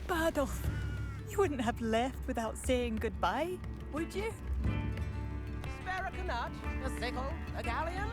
Bardolph, you wouldn't have left without saying goodbye, would you? Spare a canut, a sickle, a galleon?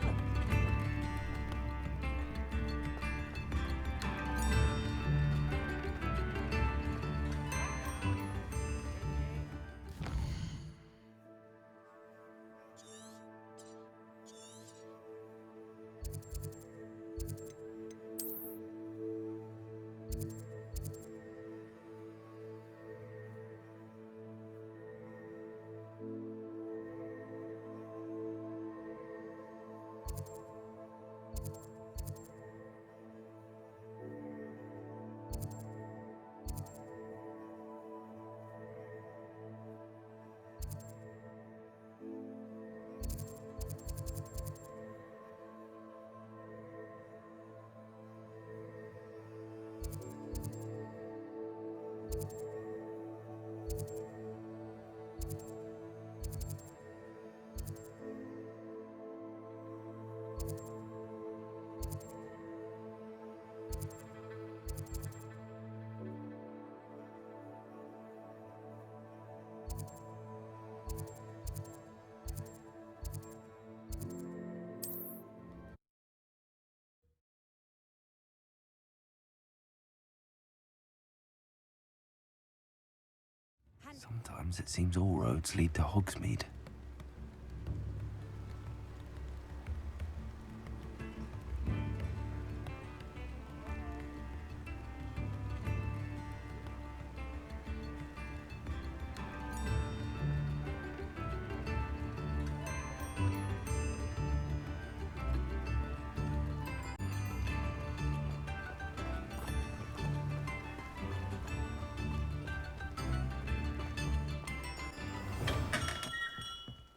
Sometimes it seems all roads lead to Hogsmeade.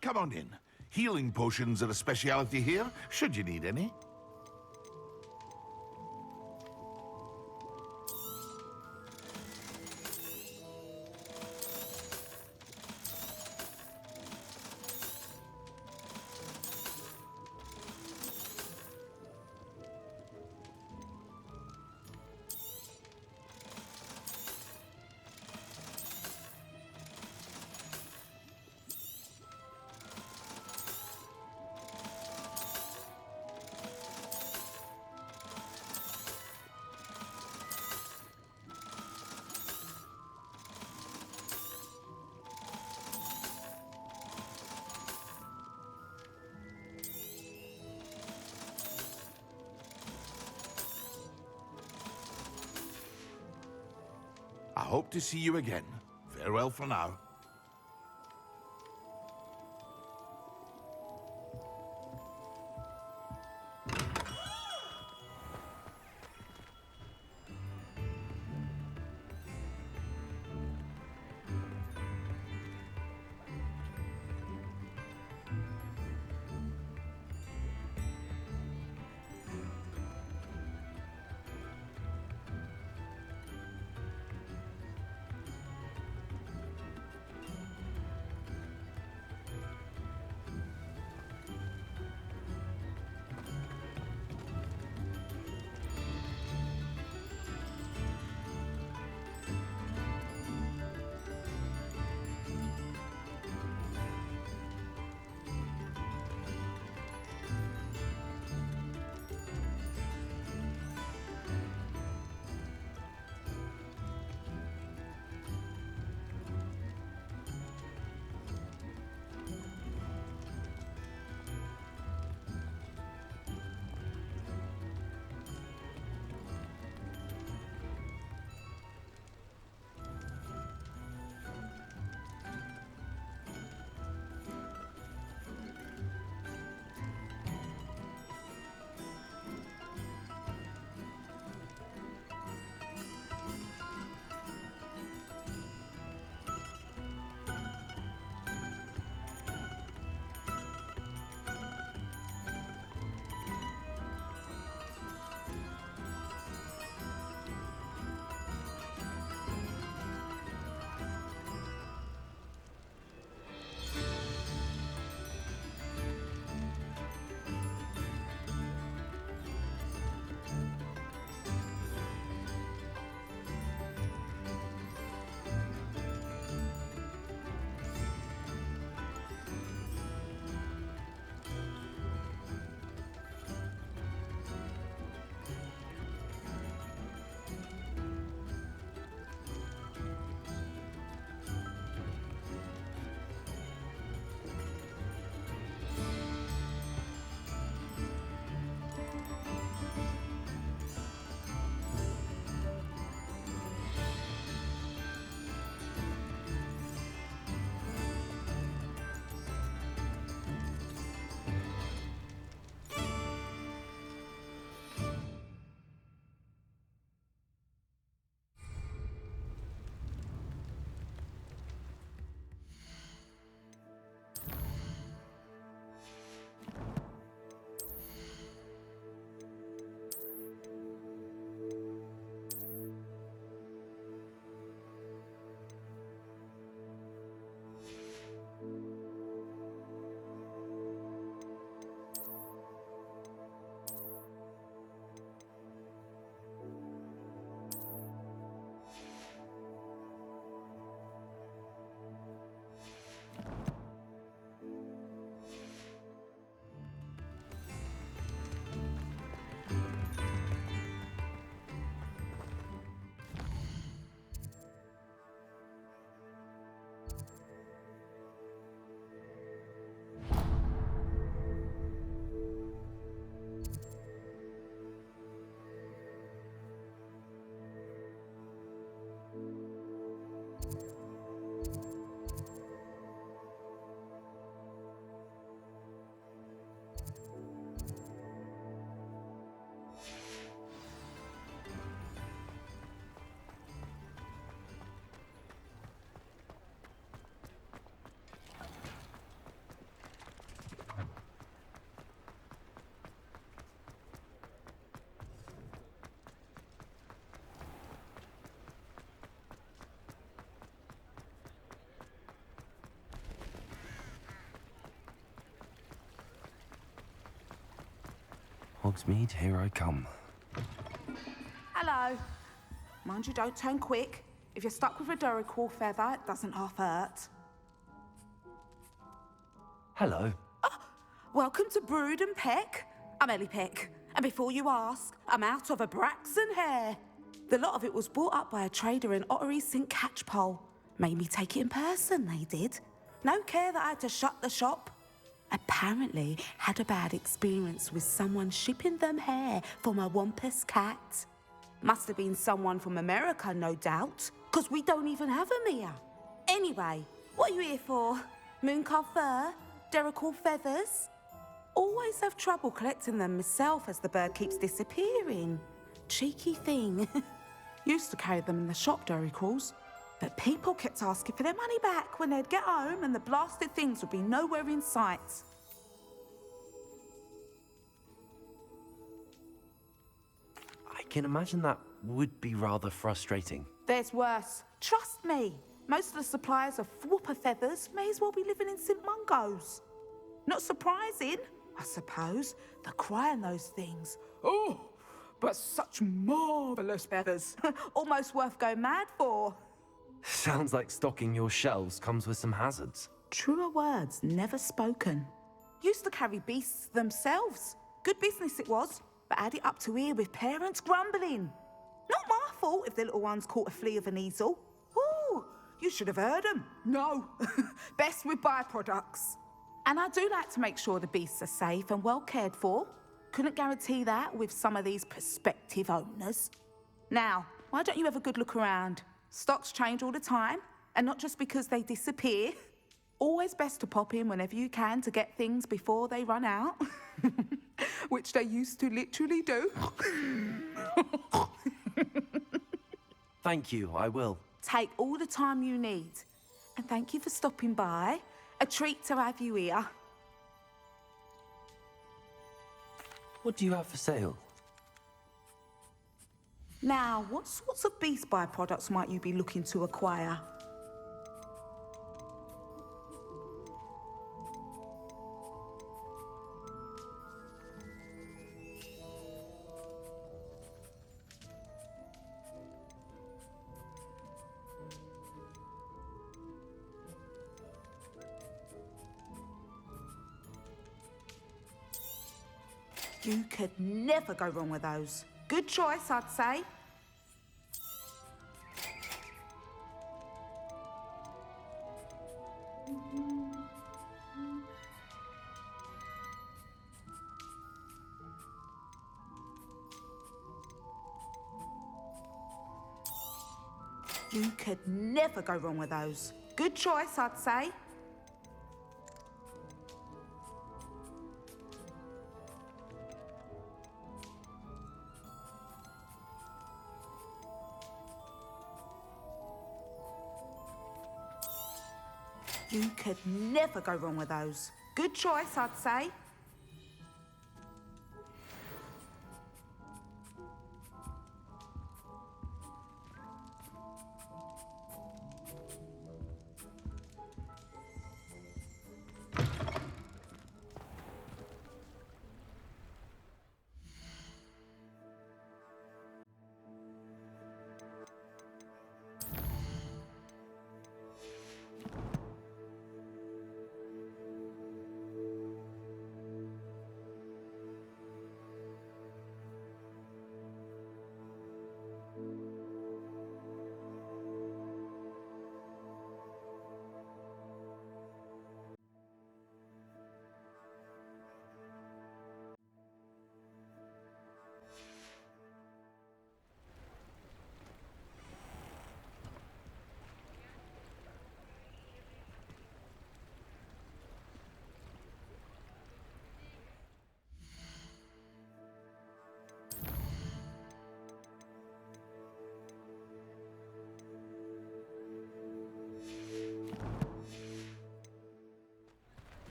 Come on in. Healing potions are a speciality here, should you need any. I hope to see you again. Farewell for now. Hogsmeade, here I come. Hello. Mind you, don't turn quick. If you're stuck with a Duracell feather, it doesn't half hurt. Hello. Welcome to Brood and Peck. I'm Ellie Peck. And before you ask, I'm out of a Braxton hair. The lot of it was bought up by a trader in Ottery St. Catchpole. Made me take it in person, they did. No care that I had to shut the shop. Apparently had a bad experience with someone shipping them hair for my Wampus cat. Must have been someone from America, no doubt, because we don't even have them here. Anyway, what are you here for? Mooncalf fur? Duracell feathers? Always have trouble collecting them myself as the bird keeps disappearing. Cheeky thing. Used to carry them in the shop, Duracalls, but people kept asking for their money back when they'd get home and the blasted things would be nowhere in sight. I can imagine that would be rather frustrating. There's worse. Trust me. Most of the suppliers of whooper feathers may as well be living in St. Mungo's. Not surprising, I suppose, the cry in those things. Oh, but such marvellous feathers. Almost worth going mad for. Sounds like stocking your shelves comes with some hazards. Truer words never spoken. Used to carry beasts themselves. Good business it was, but had it up to here with parents grumbling. Not my fault if the little ones caught a flea of an easel. Ooh, you should have heard them. No, best with byproducts. And I do like to make sure the beasts are safe and well cared for. Couldn't guarantee that with some of these prospective owners. Now, why don't you have a good look around? Stocks change all the time, and not just because they disappear. Always best to pop in whenever you can to get things before they run out. Which they used to literally do. Thank you, I will. Take all the time you need. And thank you for stopping by. A treat to have you here. What do you have for sale? Now, what sorts of beast byproducts might you be looking to acquire? You could never go wrong with those. Good choice, I'd say. You could never go wrong with those. Good choice, I'd say. You could never go wrong with those. Good choice, I'd say.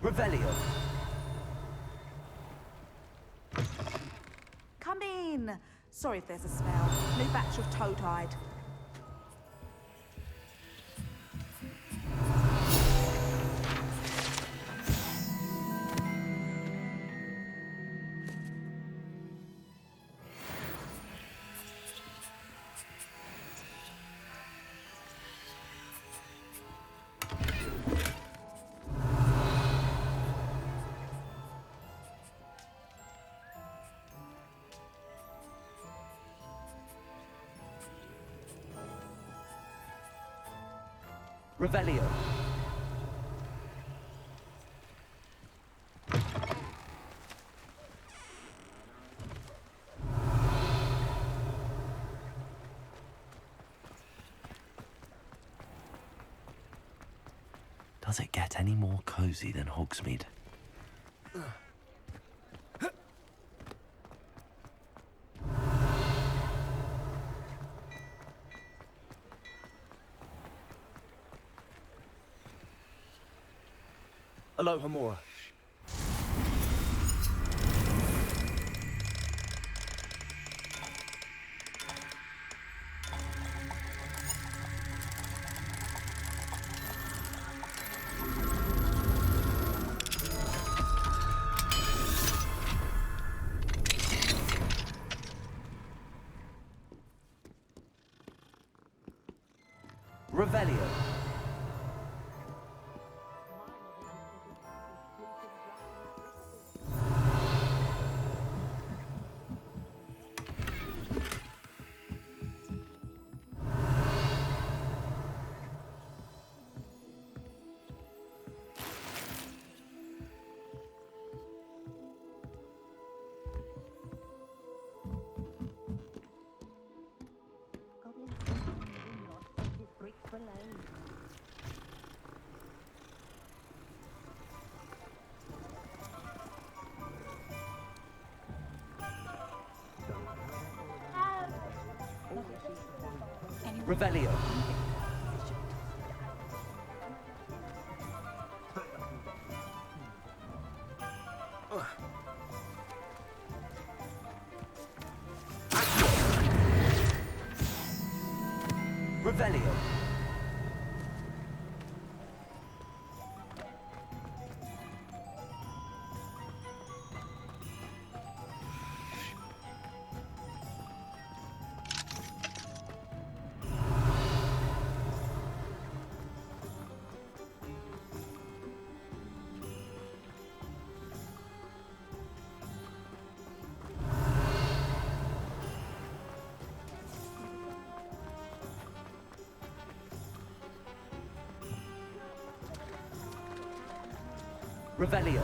Revelio. Come in. Sorry if there's a smell. New batch of toad hide. Revelio. Does it get any more cozy than Hogsmeade? Aloha Mora. Revelio. Revelio. Revelio. Revelio.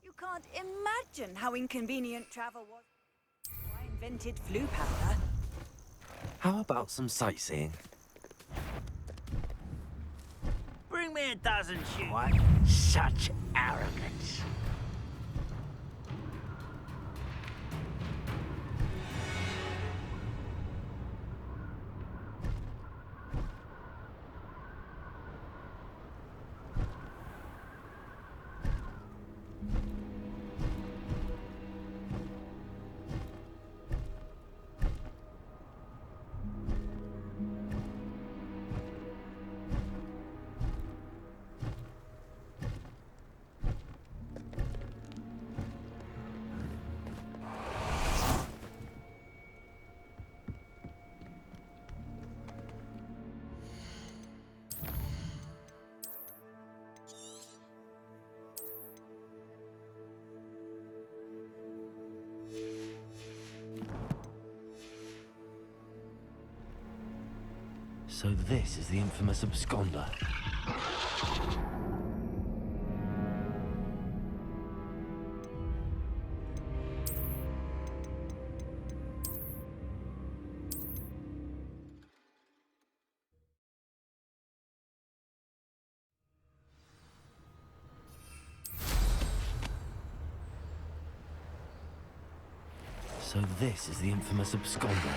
You can't imagine how inconvenient travel was. I invented flu powder. How about some sightseeing? Bring me a dozen shoes. What? Such arrogance. So this is the infamous absconder. So this is the infamous absconder.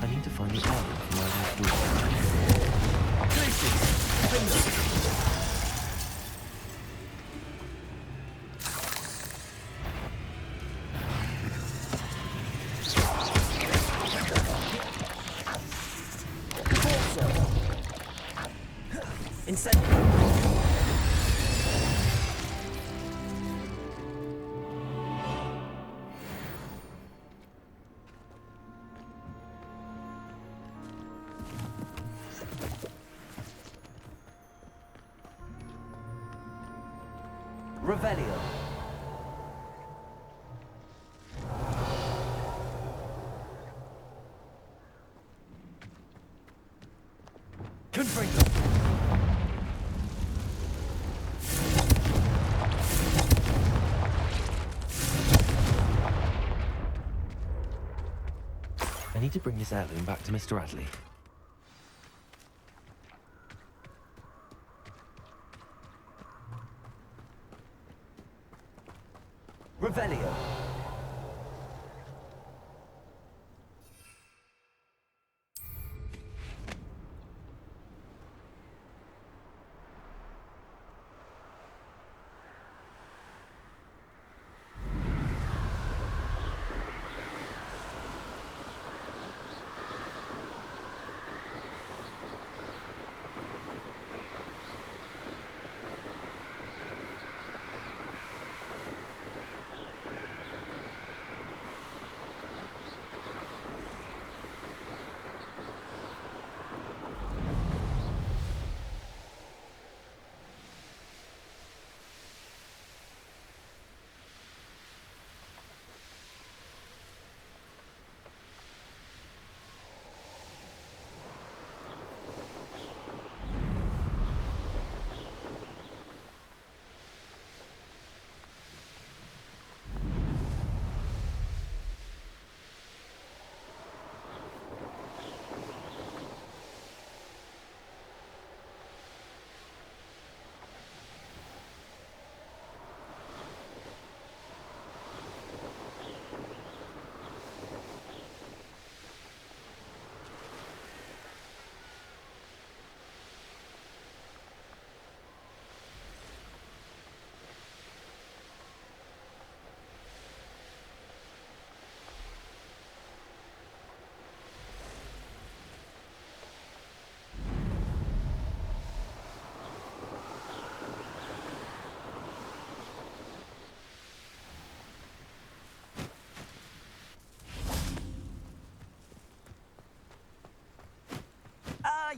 I need to find the outlet for my left Revelio. Confringo. I need to bring this heirloom back to Mr. Radley. Revelio.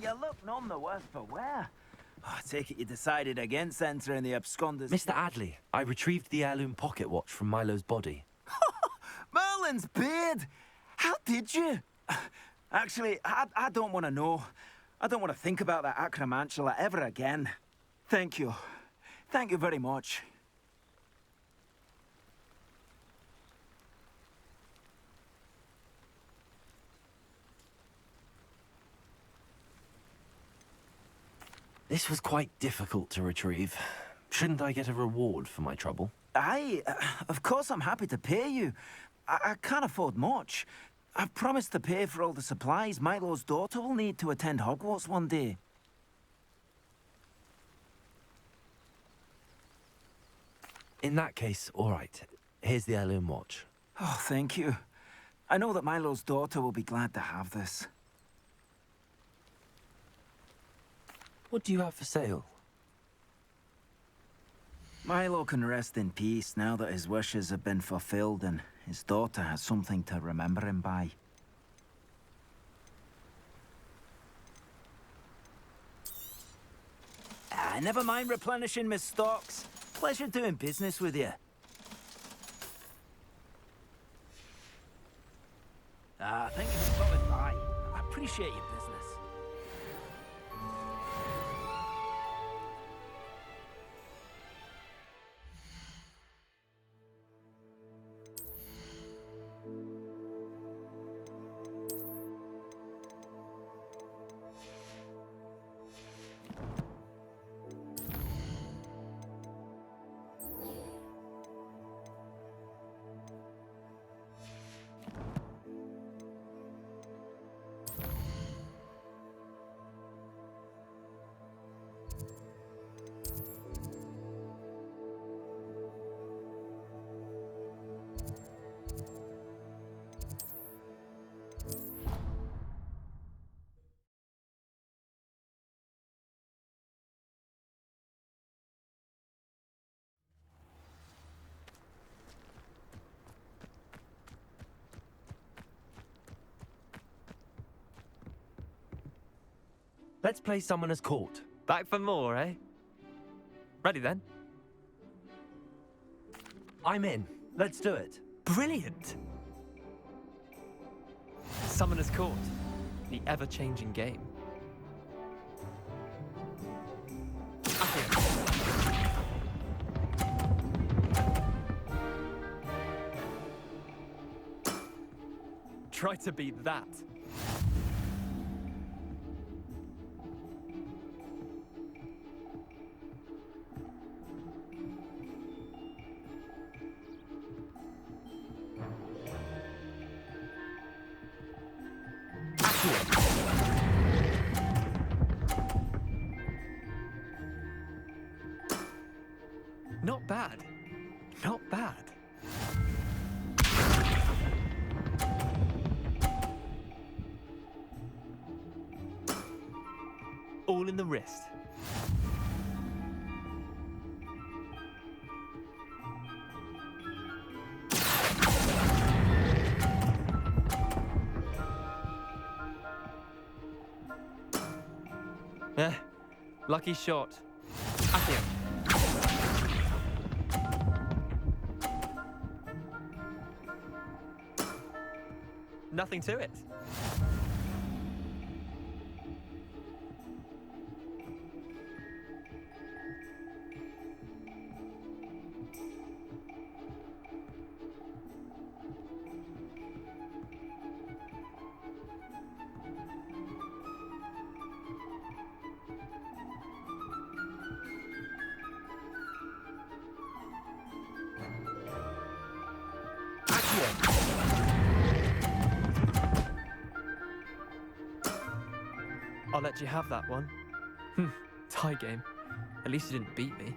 You look none the worse for wear. I take it you decided against entering the absconders. Mr. Adley, I retrieved the heirloom pocket watch from Milo's body. Merlin's beard! How did you? Actually, I don't want to know. I don't want to think about that acromantula ever again. Thank you. Thank you very much. This was quite difficult to retrieve. Shouldn't I get a reward for my trouble? Of course I'm happy to pay you. I can't afford much. I've promised to pay for all the supplies Milo's daughter will need to attend Hogwarts one day. In that case, all right. Here's the heirloom watch. Oh, thank you. I know that Milo's daughter will be glad to have this. What do you have for sale? Milo can rest in peace now that his wishes have been fulfilled and his daughter has something to remember him by. Never mind replenishing my stocks. Pleasure doing business with you. Thank you for stopping by. I appreciate your business. Let's play Summoner's Court. Back for more, eh? Ready then? I'm in. Let's do it. Brilliant! Summoner's Court, the ever-changing game. Try to beat that. Not bad. Not bad. All in the wrist. Lucky shot. Accio. Nothing to it. I'll let you have that one. Tie game. At least you didn't beat me.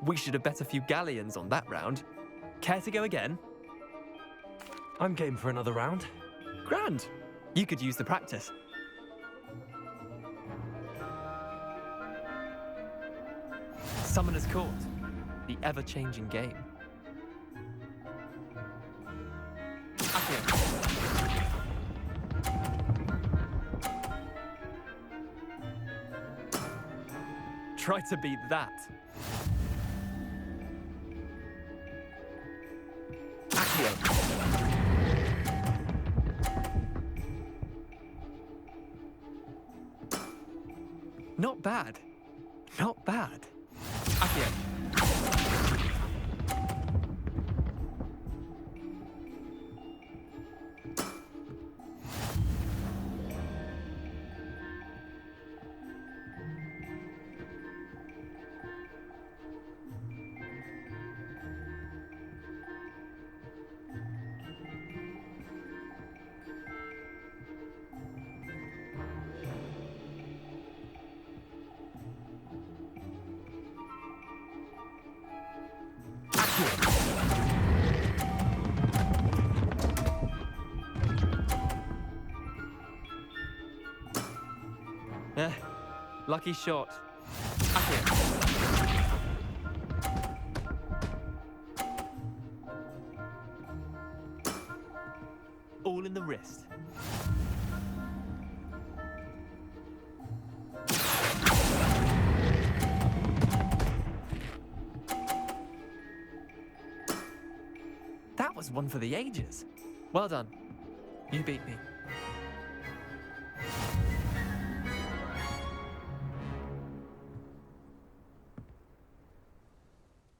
We should have bet a few galleons on that round. Care to go again? I'm game for another round. Grand. You could use the practice. Summoner's Court, the ever-changing game. Try to beat that. Not bad. Not bad. Accio. Lucky shot. Accio. All in the wrist. That was one for the ages. Well done. You beat me.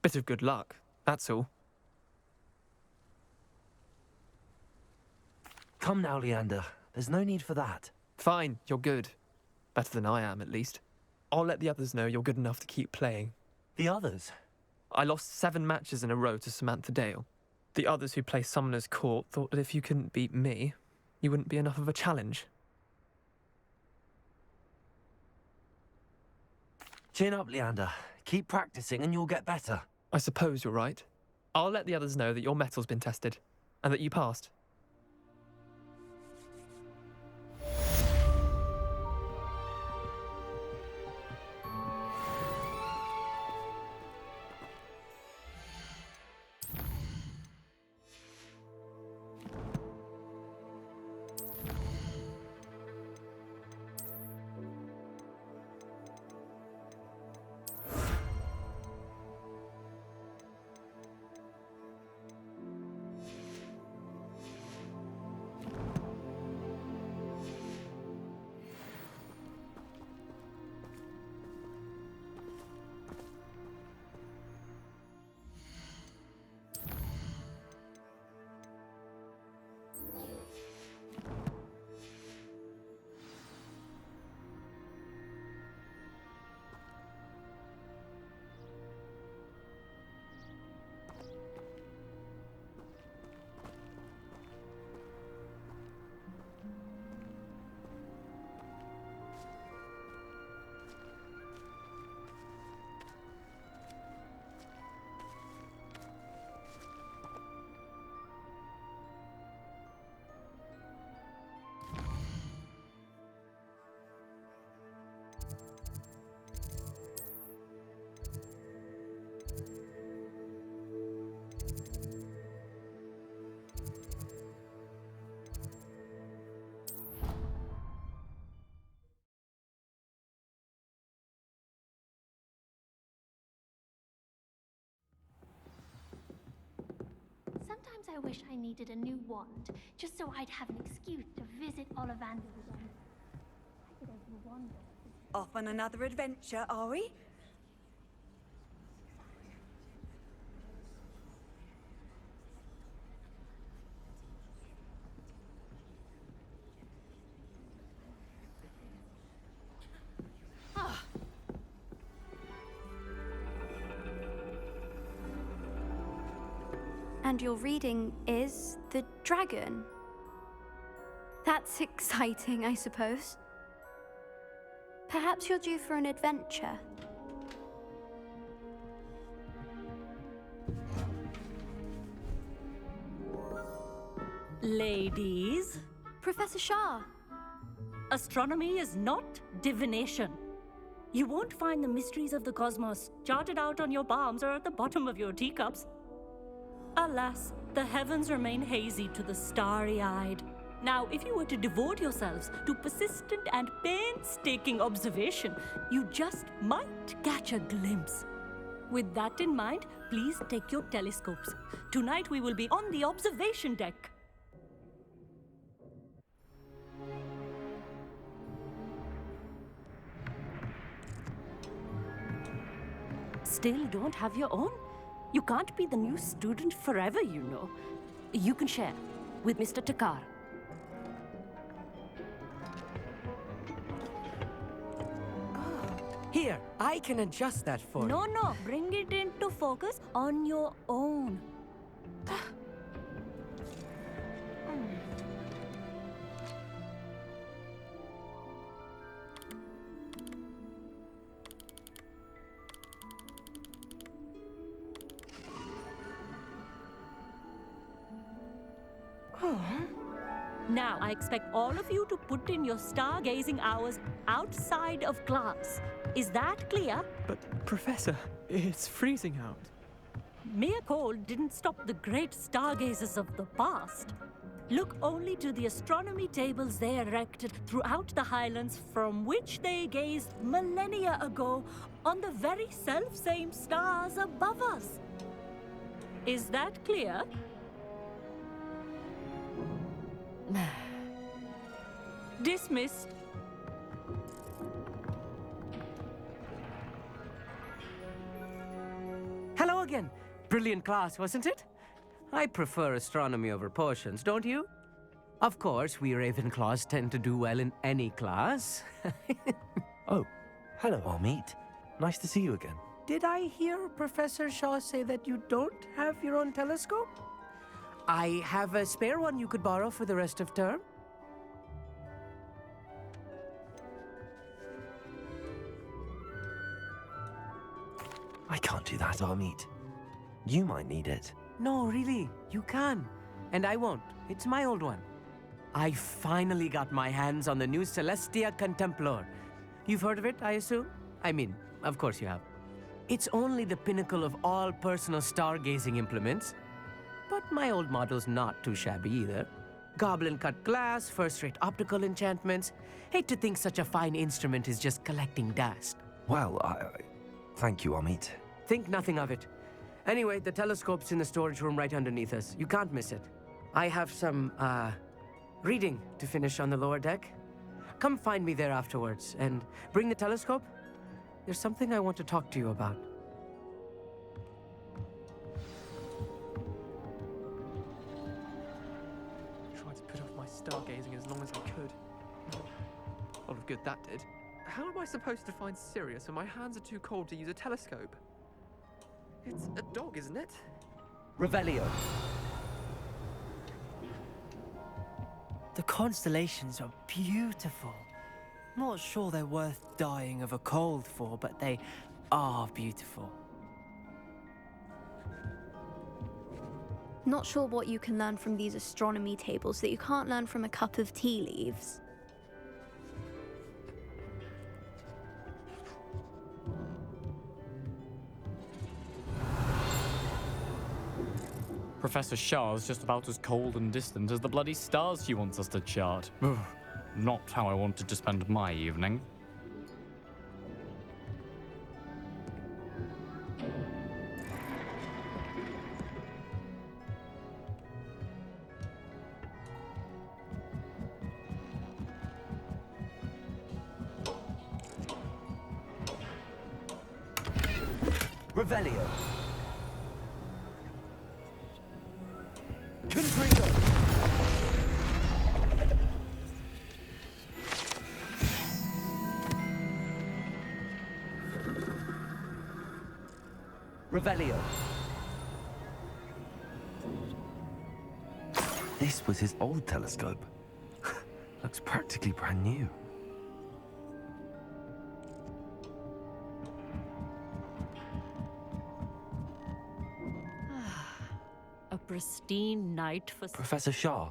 Bit of good luck, that's all. Come now, Leander. There's no need for that. Fine, you're good. Better than I am, at least. I'll let the others know you're good enough to keep playing. The others? I lost 7 matches in a row to Samantha Dale. The others who play Summoner's Court thought that if you couldn't beat me, you wouldn't be enough of a challenge. Chin up, Leander. Keep practicing and you'll get better. I suppose you're right. I'll let the others know that your metal's been tested, and that you passed. Sometimes I wish I needed a new wand, just so I'd have an excuse to visit Ollivander again. I could open a wand. Off on another adventure, are we? And your reading is the dragon. That's exciting, I suppose. Perhaps you're due for an adventure. Ladies, Professor Shah. astronomy is not divination. You won't find the mysteries of the cosmos charted out on your palms or at the bottom of your teacups. Alas, the heavens remain hazy to the starry-eyed. Now, if you were to devote yourselves to persistent and painstaking observation, you just might catch a glimpse. With that in mind, please take your telescopes. Tonight we will be on the observation deck. Still don't have your own? You can't be the new student forever, you know. You can share with Mr. Takar. Here, I can adjust that for you. No, bring it into focus on your own. Now, I expect all of you to put in your stargazing hours outside of class. Is that clear? But, Professor, it's freezing out. Mere cold didn't stop the great stargazers of the past. Look only to the astronomy tables they erected throughout the highlands from which they gazed millennia ago on the very self-same stars above us. Is that clear? Dismissed. Hello again. Brilliant class, wasn't it? I prefer astronomy over potions, don't you? Of course, we Ravenclaws tend to do well in any class. Oh, hello, Amit. Nice to see you again. Did I hear Professor Shaw say that you don't have your own telescope? I have a spare one you could borrow for the rest of term. I can't do that, Amit. You might need it. No, really, you can. And I won't. It's my old one. I finally got my hands on the new Celestia Contemplar. You've heard of it, I assume? I mean, of course you have. It's only the pinnacle of all personal stargazing implements. But my old model's not too shabby either. Goblin-cut glass, first-rate optical enchantments. Hate to think such a fine instrument is just collecting dust. Well, thank you, Amit. Think nothing of it. Anyway, the telescope's in the storage room right underneath us. You can't miss it. I have some, reading to finish on the lower deck. Come find me there afterwards, and bring the telescope. There's something I want to talk to you about. Tried to put off my stargazing as long as I could. A lot of good that did. How am I supposed to find Sirius when my hands are too cold to use a telescope? It's a dog, isn't it? Revelio. The constellations are beautiful. Not sure they're worth dying of a cold for, but they are beautiful. Not sure what you can learn from these astronomy tables that you can't learn from a cup of tea leaves. Professor Shah's just about as cold and distant as the bloody stars she wants us to chart. Ugh, not how I wanted to spend my evening. Revelio. Confringo. Revelio. This was his old telescope. Looks practically brand new. A pristine night for... Professor Shah,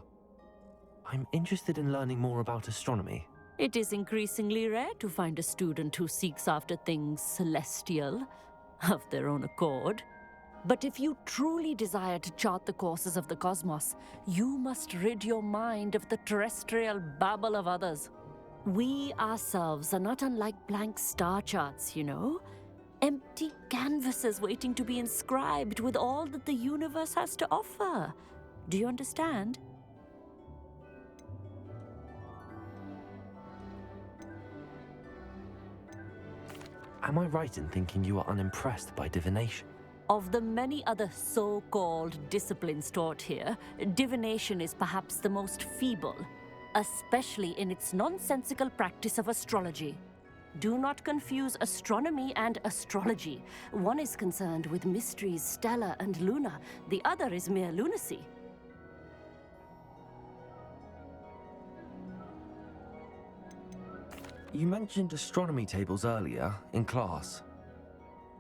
I'm interested in learning more about astronomy. It is increasingly rare to find a student who seeks after things celestial of their own accord. But if you truly desire to chart the courses of the cosmos, you must rid your mind of the terrestrial babble of others. We ourselves are not unlike blank star charts, you know? Empty canvases waiting to be inscribed with all that the universe has to offer. Do you understand? Am I right in thinking you are unimpressed by divination? Of the many other so-called disciplines taught here, divination is perhaps the most feeble, especially in its nonsensical practice of astrology. Do not confuse astronomy and astrology. One is concerned with mysteries stellar and lunar, the other is mere lunacy. You mentioned astronomy tables earlier, in class.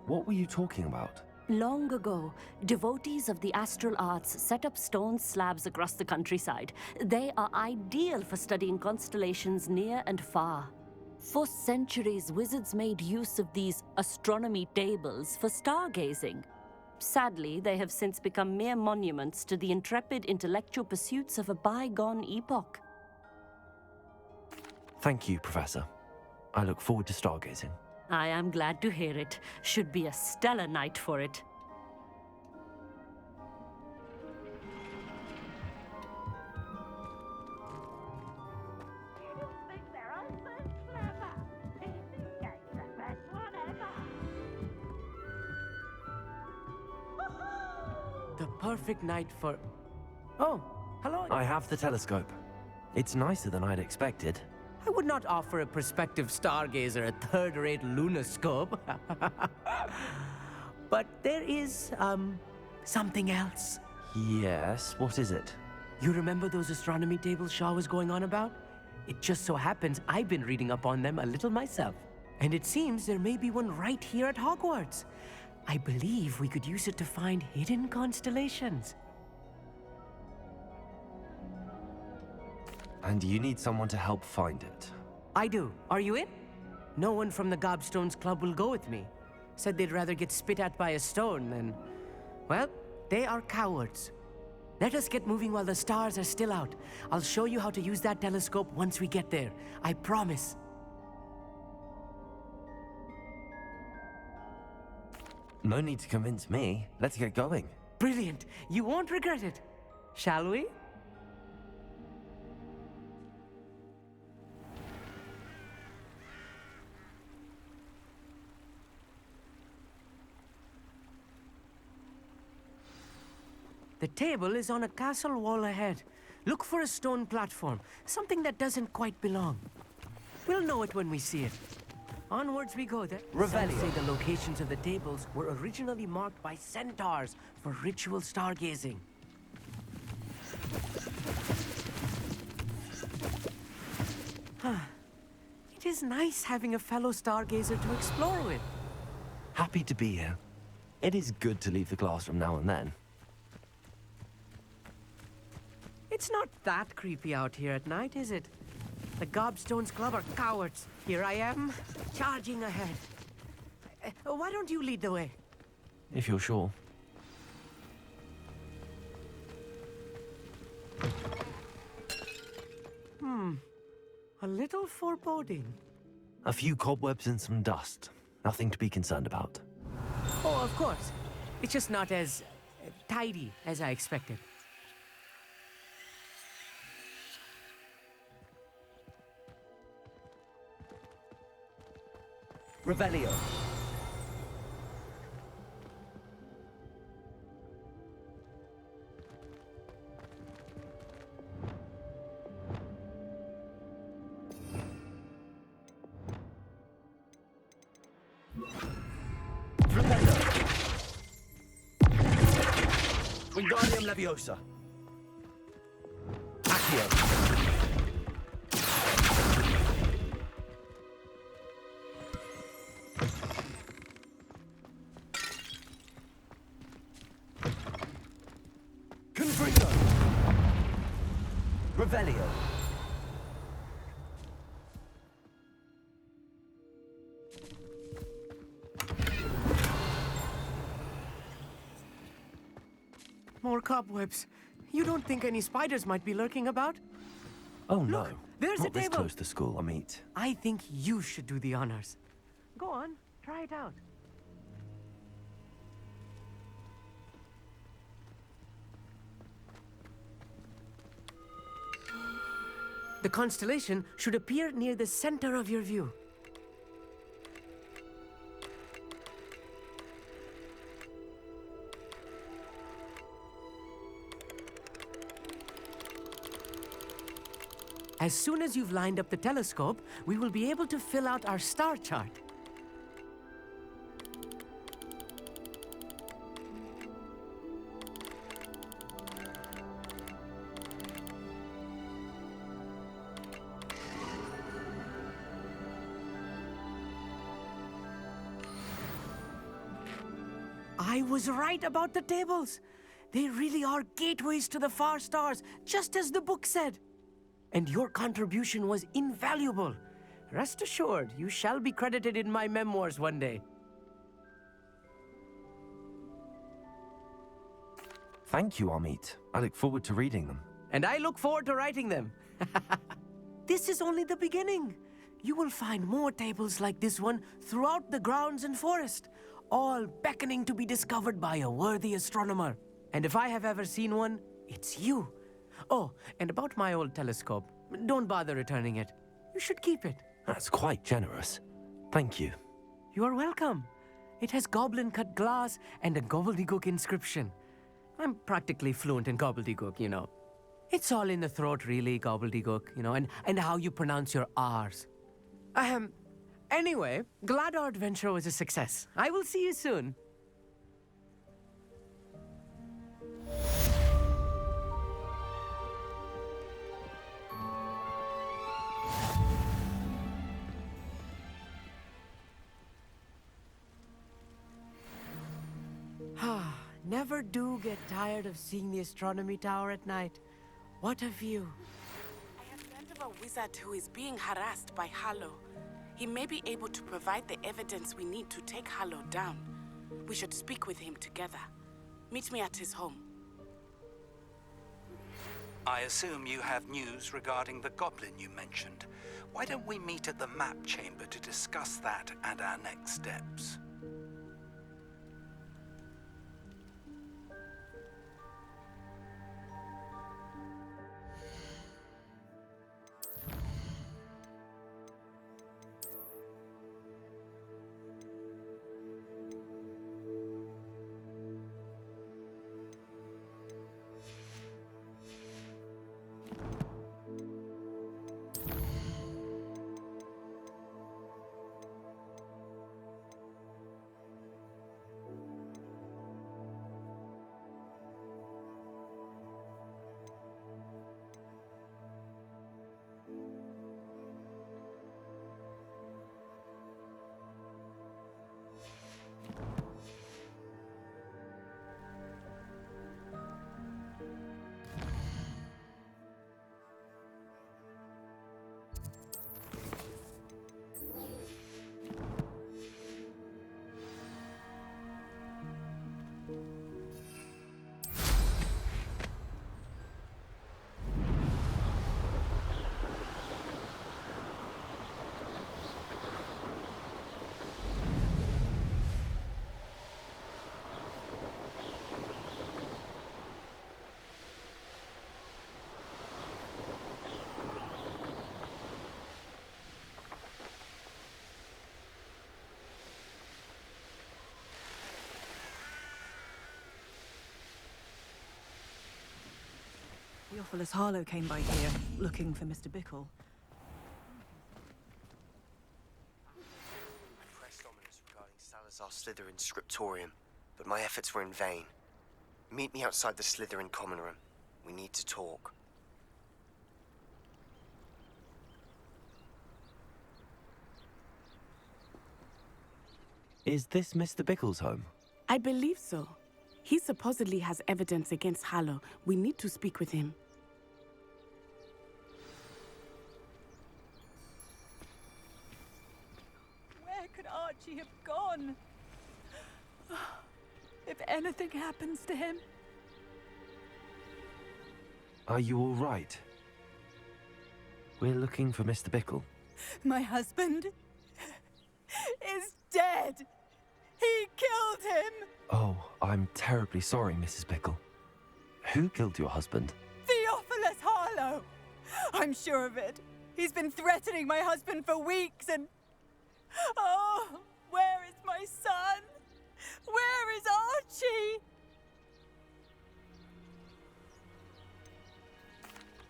What were you talking about? Long ago, devotees of the astral arts set up stone slabs across the countryside. They are ideal for studying constellations near and far. For centuries, wizards made use of these astronomy tables for stargazing. Sadly, they have since become mere monuments to the intrepid intellectual pursuits of a bygone epoch. Thank you, Professor. I look forward to stargazing. I am glad to hear it. Should be a stellar night for it. The perfect night for... Oh, hello. I have the telescope. It's nicer than I'd expected. I would not offer a prospective stargazer a third-rate lunoscope. But there is, something else. Yes, what is it? You remember those astronomy tables Shaw was going on about? It just so happens I've been reading up on them a little myself. And it seems there may be one right here at Hogwarts. I believe we could use it to find hidden constellations. And you need someone to help find it. I do. Are you in? No one from the Gobstones Club will go with me. Said they'd rather get spit at by a stone than... Well, they are cowards. Let us get moving while the stars are still out. I'll show you how to use that telescope once we get there. I promise. No need to convince me. Let's get going. Brilliant. You won't regret it. Shall we? The table is on a castle wall ahead. Look for a stone platform, something that doesn't quite belong. We'll know it when we see it. Onwards we go then. Some say the locations of the tables were originally marked by centaurs for ritual stargazing. It is nice having a fellow stargazer to explore with. Happy to be here. It is good to leave the classroom now and then. It's not that creepy out here at night, is it? The Gobstones Club are cowards. Here I am, charging ahead. Why don't you lead the way? If you're sure. A little foreboding. A few cobwebs and some dust. Nothing to be concerned about. Oh, of course. It's just not as tidy as I expected. Revelio. Wingardium Leviosa. Accio. Confringo. Revelio. More cobwebs. You don't think any spiders might be lurking about? Oh no. There's Not a this table. close to school, Amit. I think you should do the honors. Go on, try it out. The constellation should appear near the center of your view. As soon as you've lined up the telescope, we will be able to fill out our star chart. I was right about the tables. They really are gateways to the far stars, just as the book said. And your contribution was invaluable. Rest assured, you shall be credited in my memoirs one day. Thank you, Amit. I look forward to reading them. And I look forward to writing them. This is only the beginning. You will find more tables like this one throughout the grounds and forest, all beckoning to be discovered by a worthy astronomer. And if I have ever seen one, it's you. Oh, and about my old telescope, don't bother returning it. You should keep it. That's quite generous. Thank you. You are welcome. It has goblin-cut glass and a gobbledygook inscription. I'm practically fluent in gobbledygook, you know. It's all in the throat, really, gobbledygook, you know, and how you pronounce your R's. Anyway, glad our adventure was a success. I will see you soon. Never do get tired of seeing the astronomy tower at night. What a view. I have learned of a wizard who is being harassed by Hallow. He may be able to provide the evidence we need to take Hallow down. We should speak with him together. Meet me at his home. I assume you have news regarding the goblin you mentioned. Why don't we meet at the map chamber to discuss that and our next steps? Theophilus Harlow came by here, looking for Mr. Bickle. I pressed ominous regarding Salazar's Slytherin scriptorium, but my efforts were in vain. Meet me outside the Slytherin common room. We need to talk. Is this Mr. Bickle's home? I believe so. He supposedly has evidence against Hallow. We need to speak with him. Where could Archie have gone? If anything happens to him, Are you all right? We're looking for Mr. Bickle. My husband is dead. He killed him. Oh, I'm terribly sorry, Mrs. Bickle. Who killed your husband? Theophilus Harlow. I'm sure of it. He's been threatening my husband for weeks and... Oh, where is my son? Where is Archie?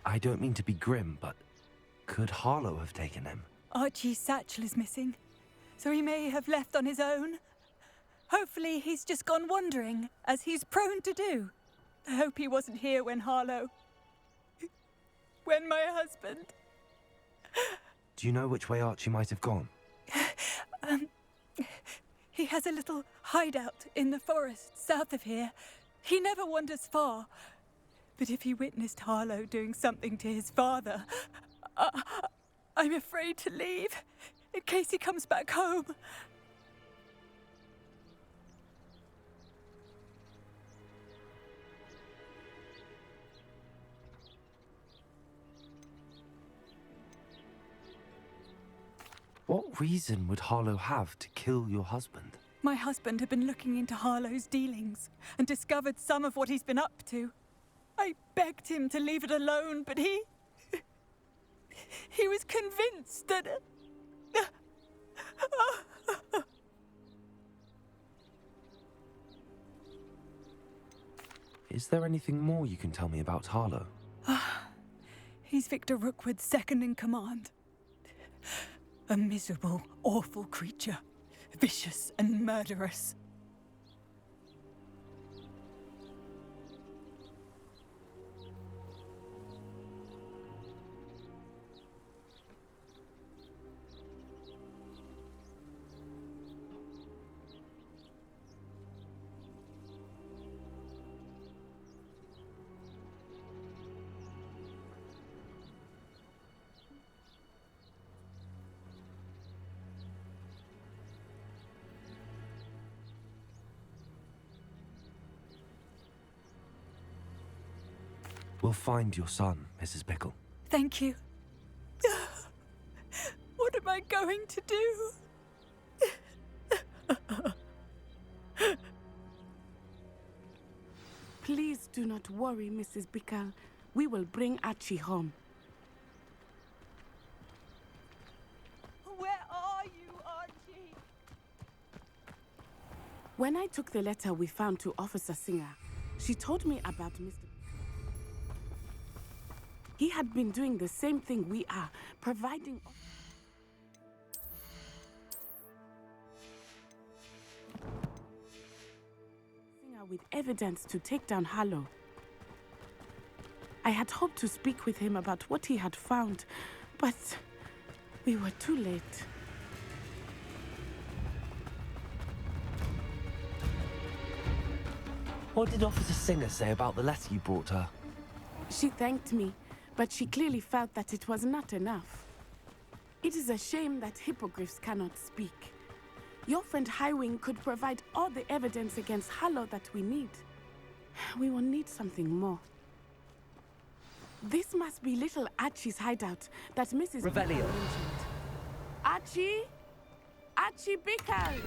I don't mean to be grim, but could Harlow have taken him? Archie's satchel is missing, so he may have left on his own. Hopefully he's just gone wandering, as he's prone to do. I hope he wasn't here when when my husband... Do you know which way Archie might have gone? He has a little hideout in the forest south of here. He never wanders far. But if he witnessed Harlow doing something to his father, I'm afraid to leave, in case he comes back home. What reason would Harlow have to kill your husband? My husband had been looking into Harlow's dealings and discovered some of what he's been up to. I begged him to leave it alone, but he was convinced that... Is there anything more you can tell me about Harlow? He's Victor Rookwood's second in command. A miserable, awful creature. Vicious and murderous. We'll find your son, Mrs. Bickle. Thank you. What am I going to do? Please do not worry, Mrs. Bickle. We will bring Archie home. Where are you, Archie? When I took the letter we found to Officer Singer, she told me about Mr. He had been doing the same thing we are, providing Singer with evidence to take down Harlow. I had hoped to speak with him about what he had found, but we were too late. What did Officer Singer say about the letter you brought her? She thanked me, but she clearly felt that it was not enough. It is a shame that hippogriffs cannot speak. Your friend Highwing could provide all the evidence against Harlow that we need. We will need something more. This must be little Archie's hideout that Mrs. Revelio. mentioned. Archie? Archie Bickle!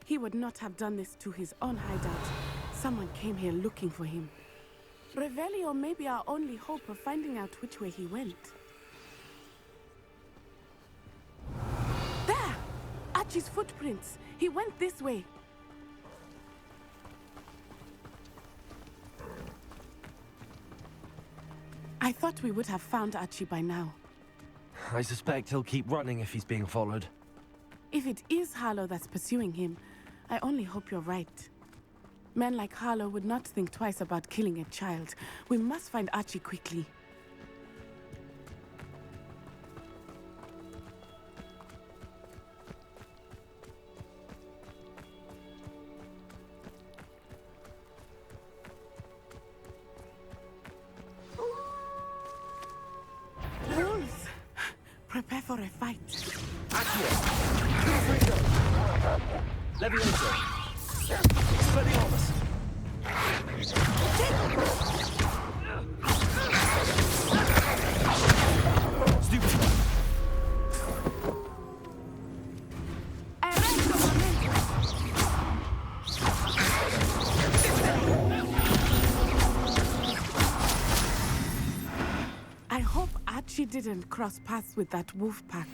He would not have done this to his own hideout. Someone came here looking for him. Revelio may be our only hope of finding out which way he went. There! Archie's footprints. He went this way. I thought we would have found Archie by now. I suspect he'll keep running if he's being followed. If it is Harlow that's pursuing him, I only hope you're right. Men like Harlow would not think twice about killing a child. We must find Archie quickly. Wolves! Prepare for a fight. Levioso! Expelliarmus! didn't cross paths with that wolf pack.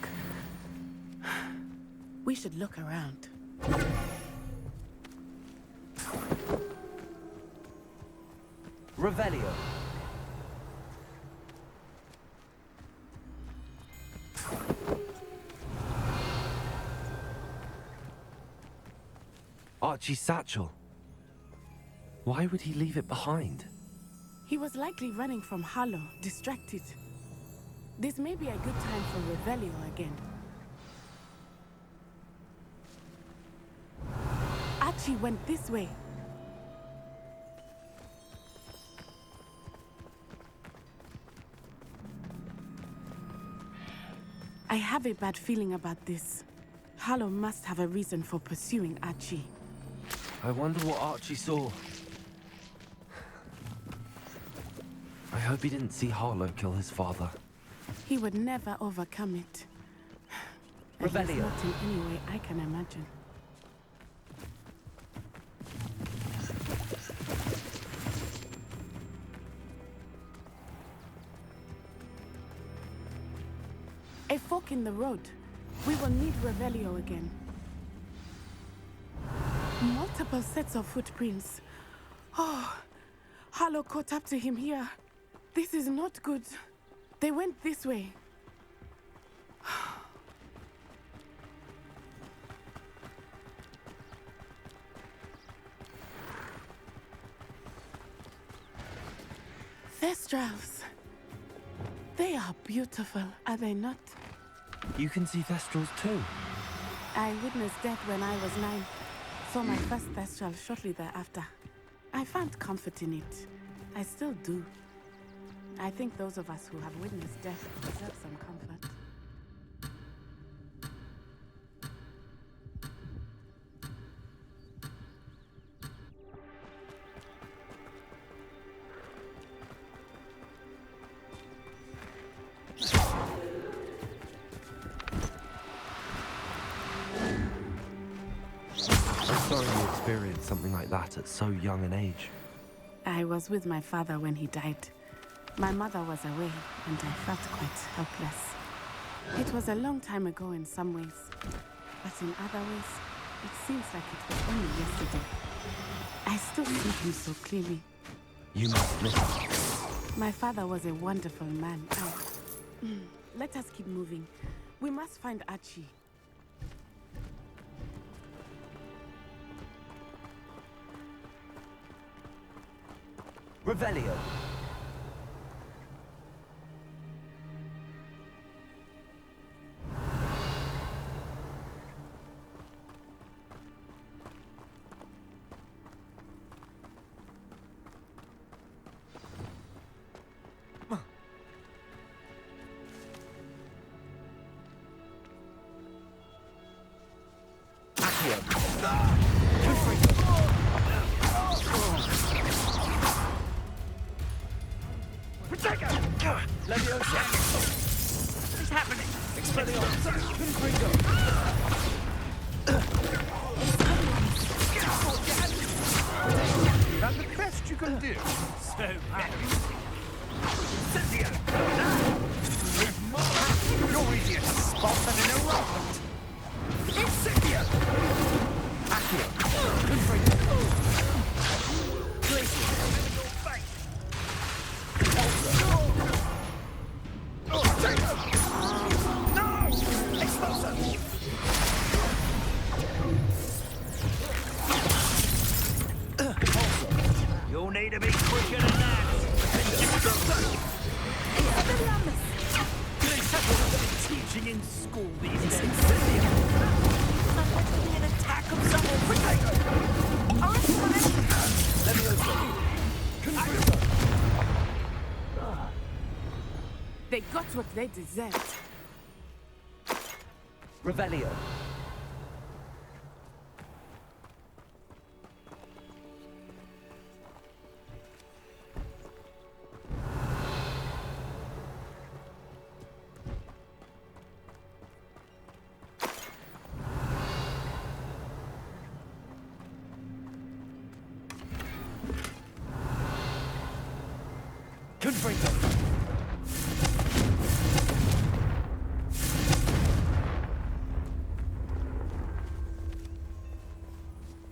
We should look around. Revelio. Archie's satchel. Why would he leave it behind? He was likely running from Harlow, distracted. This may be a good time for Revelio again. Archie went this way. I have a bad feeling about this. Harlow must have a reason for pursuing Archie. I wonder what Archie saw. I hope he didn't see Harlow kill his father. He would never overcome it. At least Revelio. not in any way I can imagine. A fork in the road. We will need Revelio again. Multiple sets of footprints. Oh, Harlow caught up to him here. This is not good. They went this way. Thestrals. They are beautiful, are they not? You can see Thestrals too. I witnessed death when I was 9. Saw my first Thestral shortly thereafter. I found comfort in it. I still do. I think those of us who have witnessed death deserve some comfort. I'm sorry you experienced something like that at so young an age. I was with my father when he died. My mother was away, and I felt quite helpless. It was a long time ago in some ways, but in other ways, it seems like it was only yesterday. I still see him so clearly. You must miss him. My father was a wonderful man. Let us keep moving. We must find Archie. Revelio. That's the best you can do. So you're easier to spot than an irrelevant. Incendia! Accio. Confringo. Glacier. No! Expulsor! You'll need to be quicker than that. Teaching in school these days. An attack of someone. Let me open. They got what they deserved. Revelio.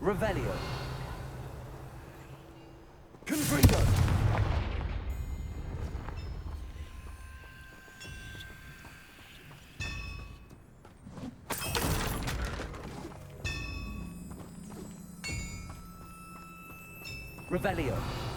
Revelio. Confringo. Revelio.